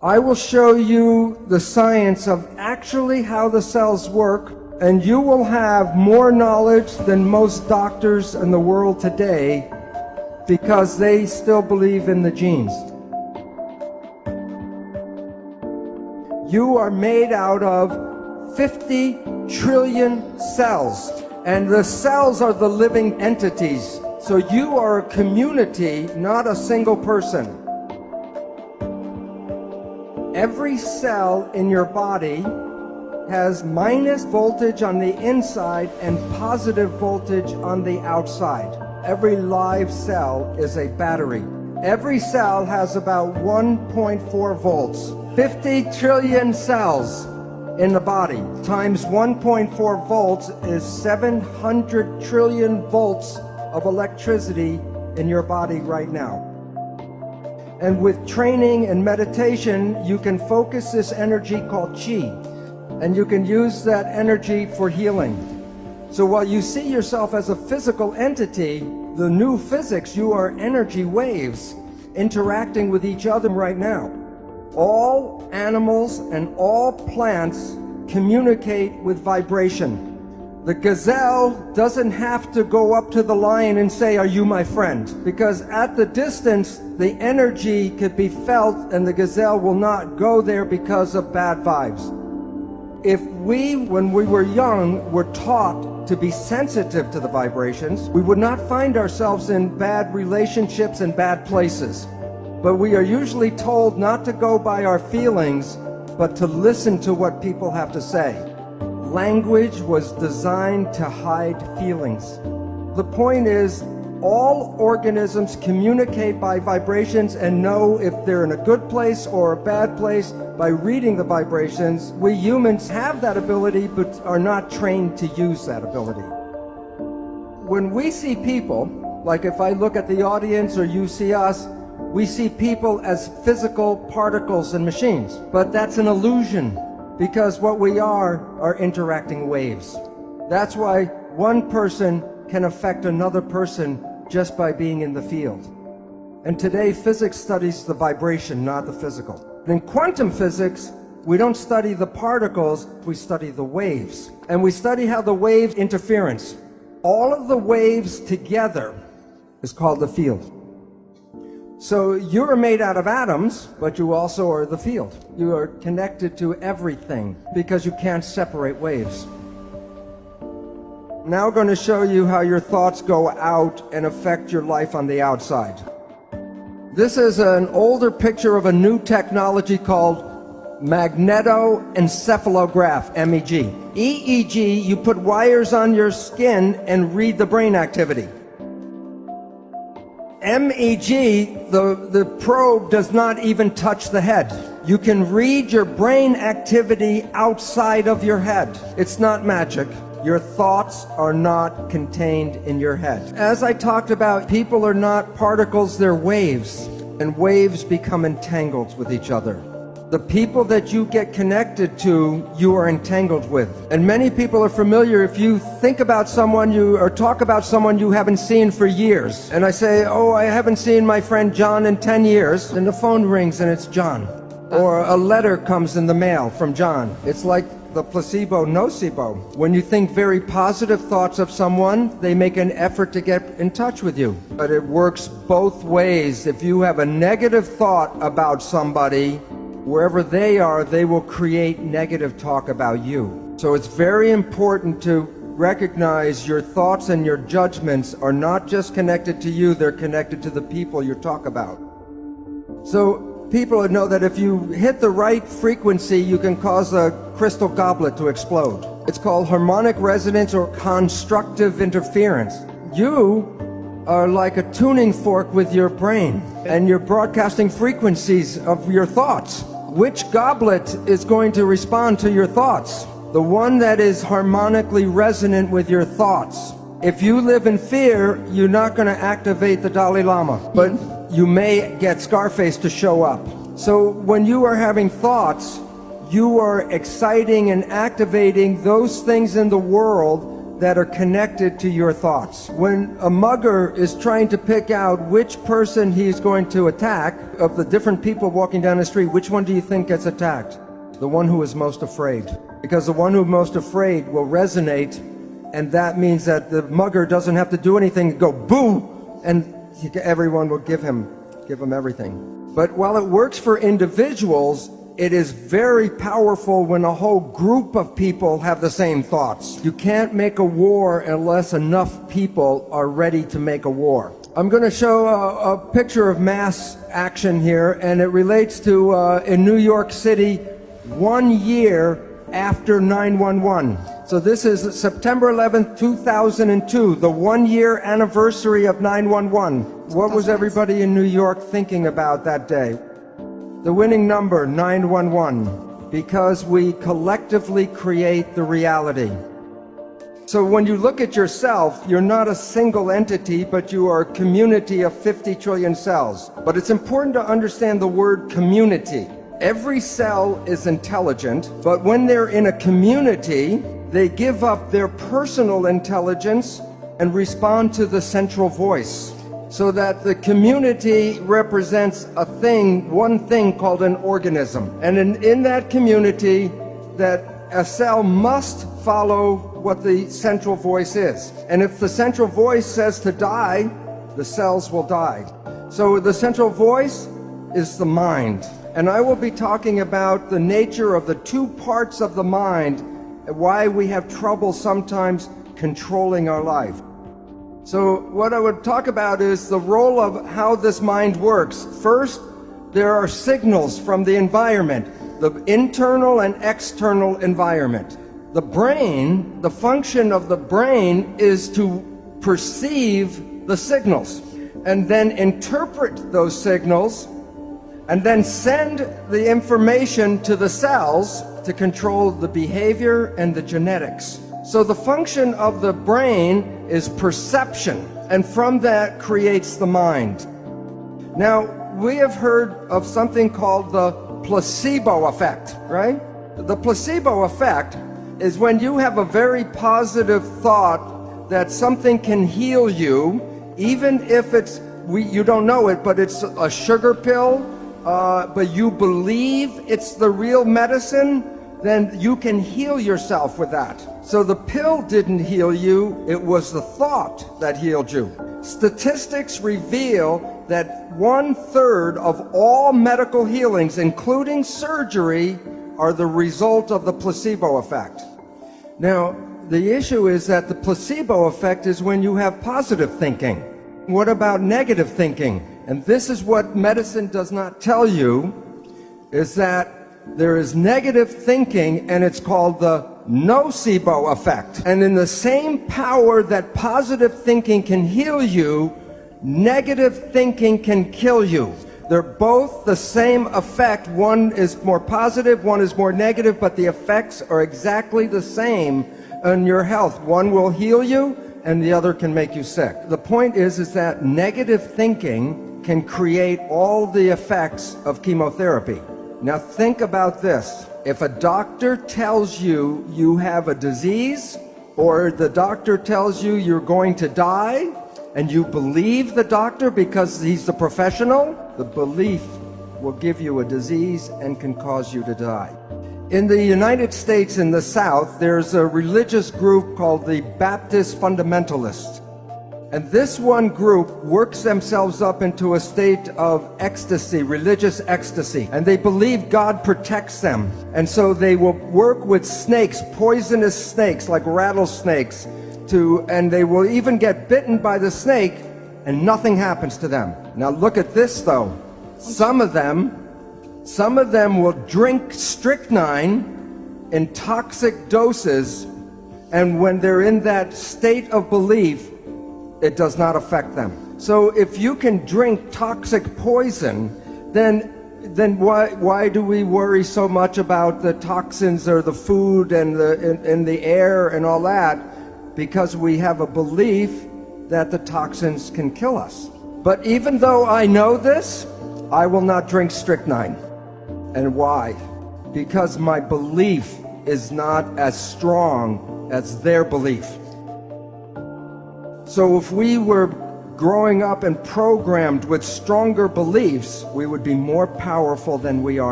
I will show you the science of actually how the cells work, and you will have more knowledge than most doctors in the world today because they still believe in the genes. You are made out of 50 trillion cells, and the cells are the living entities. So you are a community, not a single person. Every cell in your body has minus voltage on the inside and positive voltage on the outside. Every live cell is a battery. Every cell has about 1.4 volts. 50 trillion cells in the body times 1.4 volts is 700 trillion volts of electricity in your body right now. And with training and meditation, you can focus this energy called chi, and you can use that energy for healing. So while you see yourself as a physical entity, the new physics, you are energy waves interacting with each other right now. All animals and all plants communicate with vibration. The gazelle doesn't have to go up to the lion and say, "Are you my friend?" Because at the distance, the energy could be felt and the gazelle will not go there because of bad vibes. If we, when we were young, were taught to be sensitive to the vibrations, we would not find ourselves in bad relationships and bad places. But we are usually told not to go by our feelings, but to listen to what people have to say. Language was designed to hide feelings. The point is, all organisms communicate by vibrations and know if they're in a good place or a bad place by reading the vibrations. We humans have that ability but are not trained to use that ability. When we see people, like if I look at the audience or you see us, we see people as physical particles and machines. But that's an illusion, because what we are interacting waves. That's why one person can affect another person just by being in the field. And today, physics studies the vibration, not the physical. In quantum physics, we don't study the particles, we study the waves. And we study how the wave interference. All of the waves together is called the field. So you're made out of atoms, but you also are the field. You are connected to everything because you can't separate waves. Now I'm going to show you how your thoughts go out and affect your life on the outside. This is an older picture of a new technology called magnetoencephalograph, MEG. EEG, you put wires on your skin and read the brain activity. MEG, the probe does not even touch the head. You can read your brain activity outside of your head. It's not magic. Your thoughts are not contained in your head. As I talked about, people are not particles, they're waves. And waves become entangled with each other. The people that you get connected to, you are entangled with. And many people are familiar if you think about someone or talk about someone you haven't seen for years. And I say, "Oh, I haven't seen my friend John in 10 years. And the phone rings and it's John. Or a letter comes in the mail from John. It's like the placebo, nocebo. When you think very positive thoughts of someone, they make an effort to get in touch with you. But it works both ways. If you have a negative thought about somebody, wherever they are, they will create negative talk about you. So it's very important to recognize your thoughts and your judgments are not just connected to you, they're connected to the people you talk about. So people know that if you hit the right frequency, you can cause a crystal goblet to explode. It's called harmonic resonance or constructive interference. You are like a tuning fork with your brain, and you're broadcasting frequencies of your thoughts. Which goblet is going to respond to your thoughts? The one that is harmonically resonant with your thoughts. If you live in fear, you're not going to activate the Dalai Lama, but you may get Scarface to show up. So when you are having thoughts, you are exciting and activating those things in the world that are connected to your thoughts. When a mugger is trying to pick out which person he's going to attack, of the different people walking down the street, which one do you think gets attacked? The one who is most afraid. Because the one who's most afraid will resonate, and that means that the mugger doesn't have to do anything, go boo, and everyone will give him everything. But while it works for individuals, it is very powerful when a whole group of people have the same thoughts. You can't make a war unless enough people are ready to make a war. I'm going to show a picture of mass action here, and it relates to in New York City 1 year after 9/11. So this is September 11th, 2002, the 1-year anniversary of 9/11. What was everybody in New York thinking about that day? The winning number, 911, because we collectively create the reality. So when you look at yourself, you're not a single entity, but you are a community of 50 trillion cells. But it's important to understand the word community. Every cell is intelligent, but when they're in a community, they give up their personal intelligence and respond to the central voice. So that the community represents a thing, one thing called an organism. And in that community, that a cell must follow what the central voice is. And if the central voice says to die, the cells will die. So the central voice is the mind. And I will be talking about the nature of the two parts of the mind and why we have trouble sometimes controlling our life. So what I would talk about is the role of how this mind works. First, there are signals from the environment, the internal and external environment. The brain, the function of the brain is to perceive the signals and then interpret those signals and then send the information to the cells to control the behavior and the genetics. So the function of the brain is perception, and from that creates the mind. Now, we have heard of something called the placebo effect, right? The placebo effect is when you have a very positive thought that something can heal you, even if you don't know it, but it's a sugar pill, but you believe it's the real medicine, then you can heal yourself with that. So the pill didn't heal you, it was the thought that healed you. Statistics reveal that 1/3 of all medical healings, including surgery, are the result of the placebo effect. Now, the issue is that the placebo effect is when you have positive thinking. What about negative thinking? And this is what medicine does not tell you, is that there is negative thinking, and it's called the nocebo effect. And in the same power that positive thinking can heal you, negative thinking can kill you. They're both the same effect. One is more positive, one is more negative, but the effects are exactly the same on your health. One will heal you, and the other can make you sick. The point is that negative thinking can create all the effects of chemotherapy. Now think about this. If a doctor tells you you have a disease, or the doctor tells you you're going to die, and you believe the doctor because he's the professional, the belief will give you a disease and can cause you to die. In the United States, in the South, there's a religious group called the Baptist Fundamentalists. And this one group works themselves up into a state of ecstasy, religious ecstasy. And they believe God protects them. And so they will work with snakes, poisonous snakes like rattlesnakes, and they will even get bitten by the snake and nothing happens to them. Now look at this though. Some of them will drink strychnine in toxic doses, and when they're in that state of belief, it does not affect them. So if you can drink toxic poison, then why do we worry so much about the toxins or the food and the air and all that? Because we have a belief that the toxins can kill us. But even though I know this, I will not drink strychnine. And why? Because my belief is not as strong as their belief. So if we were growing up and programmed with stronger beliefs, we would be more powerful than we are